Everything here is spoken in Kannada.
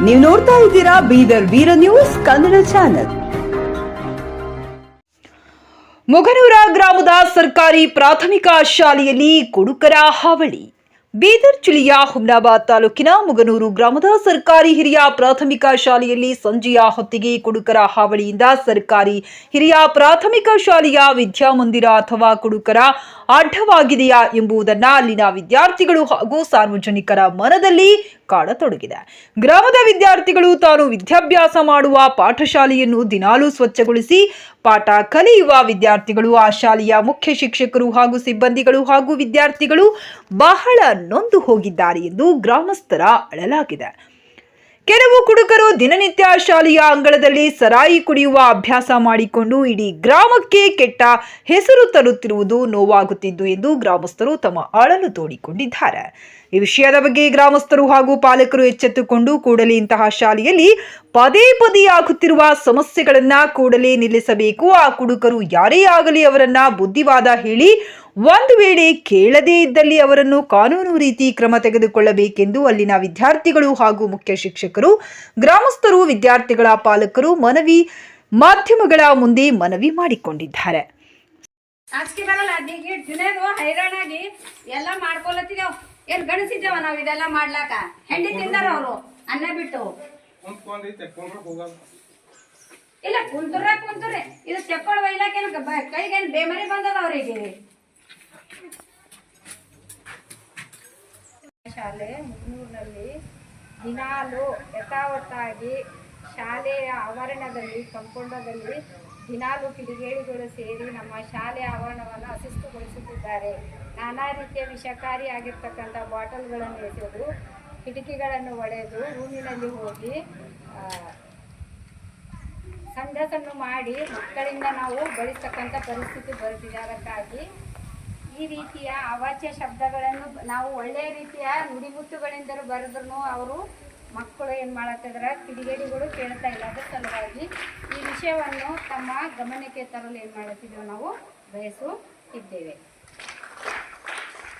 ನೀವು ನೋಡ್ತಾ ಇದ್ದೀರಾ ಬೀದರ್ ವೀರ ನ್ಯೂಸ್ ಕನ್ನಡ ಚಾನೆಲ್. ಮುಗನೂರ ಗ್ರಾಮದ ಸರ್ಕಾರಿ ಪ್ರಾಥಮಿಕ ಶಾಲೆಯಲ್ಲಿ ಕುಡುಕರ ಹಾವಳಿ. ಬೀದರ್ ಜಿಲ್ಲೆಯ ಹುಮ್ನಾಬಾದ್ ತಾಲೂಕಿನ ಮುಗನೂರು ಗ್ರಾಮದ ಸರ್ಕಾರಿ ಹಿರಿಯ ಪ್ರಾಥಮಿಕ ಶಾಲೆಯಲ್ಲಿ ಸಂಜೆಯ ಹೊತ್ತಿಗೆ ಕುಡುಕರ ಹಾವಳಿಯಿಂದ ಸರ್ಕಾರಿ ಹಿರಿಯ ಪ್ರಾಥಮಿಕ ಶಾಲೆಯ ವಿದ್ಯಾಮಂದಿರ ಅಥವಾ ಕುಡುಕರ ಅಡ್ಡವಾಗಿದೆಯಾ ಎಂಬುದನ್ನ ಅಲ್ಲಿನ ವಿದ್ಯಾರ್ಥಿಗಳು ಹಾಗೂ ಸಾರ್ವಜನಿಕರ ಮನದಲ್ಲಿ ಕಾಡತೊಡಗಿದೆ. ಗ್ರಾಮದ ವಿದ್ಯಾರ್ಥಿಗಳು ತಾನು ವಿದ್ಯಾಭ್ಯಾಸ ಮಾಡುವ ಪಾಠಶಾಲೆಯನ್ನು ದಿನಾಲೂ ಸ್ವಚ್ಛಗೊಳಿಸಿ ಪಾಠ ಕಲಿಯುವ ವಿದ್ಯಾರ್ಥಿಗಳು, ಆ ಶಾಲೆಯ ಮುಖ್ಯ ಶಿಕ್ಷಕರು ಹಾಗೂ ಸಿಬ್ಬಂದಿಗಳು ಹಾಗೂ ವಿದ್ಯಾರ್ಥಿಗಳು ಬಹಳ ನೊಂದು ಹೋಗಿದ್ದಾರೆ ಎಂದು ಗ್ರಾಮಸ್ಥರ ಅಳಲಾಗಿದೆ. ಕೆಲವು ಕುಡುಕರು ದಿನನಿತ್ಯ ಶಾಲೆಯ ಅಂಗಳದಲ್ಲಿ ಸರಾಯಿ ಕುಡಿಯುವ ಅಭ್ಯಾಸ ಮಾಡಿಕೊಂಡು ಇಡೀ ಗ್ರಾಮಕ್ಕೆ ಕೆಟ್ಟ ಹೆಸರು ತರುತ್ತಿರುವುದು ನೋವಾಗುತ್ತಿದ್ದು ಎಂದು ಗ್ರಾಮಸ್ಥರು ತಮ್ಮ ಅಳಲು ತೋಡಿಕೊಂಡಿದ್ದಾರೆ. ಈ ವಿಷಯದ ಬಗ್ಗೆ ಗ್ರಾಮಸ್ಥರು ಹಾಗೂ ಪಾಲಕರು ಎಚ್ಚೆತ್ತುಕೊಂಡು ಕೂಡಲೇ ಇಂತಹ ಶಾಲೆಯಲ್ಲಿ ಪದೇ ಪದೇ ಆಗುತ್ತಿರುವ ಸಮಸ್ಯೆಗಳನ್ನ ಕೂಡಲೇ ನಿಲ್ಲಿಸಬೇಕು. ಆ ಕುಡುಕರು ಯಾರೇ ಆಗಲಿ ಅವರನ್ನ ಬುದ್ಧಿವಾದ ಹೇಳಿ ಒಂದು ವೇಳೆ ಕೇಳದೇ ಇದ್ದಲ್ಲಿ ಅವರನ್ನು ಕಾನೂನು ರೀತಿ ಕ್ರಮ ತೆಗೆದುಕೊಳ್ಳಬೇಕೆಂದು ಅಲ್ಲಿನ ವಿದ್ಯಾರ್ಥಿಗಳು ಹಾಗೂ ಮುಖ್ಯ ಶಿಕ್ಷಕರು, ಗ್ರಾಮಸ್ಥರು, ವಿದ್ಯಾರ್ಥಿಗಳ ಪಾಲಕರು ಮಾಧ್ಯಮಗಳ ಮುಂದೆ ಮನವಿ ಮಾಡಿಕೊಂಡಿದ್ದಾರೆ. ಹೈರಾಣಾಗಿ ಎಲ್ಲ ಮಾಡ್ಕೊಳತ್ತಿದ್ದೇವ್. ಏನ್ ಗಣಿಸಿದ್ದೇವ ನಾವ್ ಇದೆಲ್ಲ ಮಾಡ್ಲಾಕ? ಹೆಂಡಿ ತಿಂದಾರ ಅವರು ಅನ್ನ ಬಿಟ್ಟು. ಇಲ್ಲ ಕುಂತುರ್ರೆ ಇದು ತೆಕ್ಕೊಳ್ ಒಯ್ಲಾಕೇನು ಕೈಗೇನು ಬೇಮರಿ ಬಂದದ ಅವರಿಗೆ. ಶಾಲೆ ಮುಗ್ನೂರಿನಲ್ಲಿ ದಿನಾಲು ಯಥಾವತ್ತಾಗಿ ಶಾಲೆಯ ಆವರಣದಲ್ಲಿ ಕಂಪೌಂಡದಲ್ಲಿ ದಿನಾಲು ಕಿಡಿಗೇಡಿಗಳು ಸೇರಿ ನಮ್ಮ ಶಾಲೆಯ ಆವರಣವನ್ನು ಅಶಿಸ್ತುಗೊಳಿಸುತ್ತಿದ್ದಾರೆ. ನಾನಾ ರೀತಿಯ ವಿಷಕಾರಿ ಆಗಿರ್ತಕ್ಕಂಥ ಬಾಟಲ್ಗಳನ್ನು ಎಸೆದು, ಕಿಟಕಿಗಳನ್ನು ಒಡೆದು, ರೂಮಿನಲ್ಲಿ ಹೋಗಿ ಸಂಡಸನ್ನು ಮಾಡಿ ಮಕ್ಕಳಿಂದ ನಾವು ಬಳಸ್ತಕ್ಕಂಥ ಪರಿಸ್ಥಿತಿ ಬರುತ್ತಿದೆ. ಅದಕ್ಕಾಗಿ ಈ ರೀತಿಯ ಅವಾಚ್ಯ ಶಬ್ದಗಳನ್ನು ನಾವು ಒಳ್ಳೆಯ ರೀತಿಯ ನುಡಿಮುತ್ತುಗಳಿಂದಲೂ ಬರೆದ್ರೂ ಅವರು ಮಕ್ಕಳು ಏನು ಮಾಡತ್ತಿದ್ರೆ ಕಿಡಿಗೇಡಿಗಳು ಕೇಳ್ತಾ ಇಲ್ಲ. ಅದರ ಸಲುವಾಗಿ ಈ ವಿಷಯವನ್ನು ತಮ್ಮ ಗಮನಕ್ಕೆ ತರಲು ಏನು ಮಾಡುತ್ತಿದ್ದೇವೆ ನಾವು ಬಯಸುತ್ತಿದ್ದೇವೆ.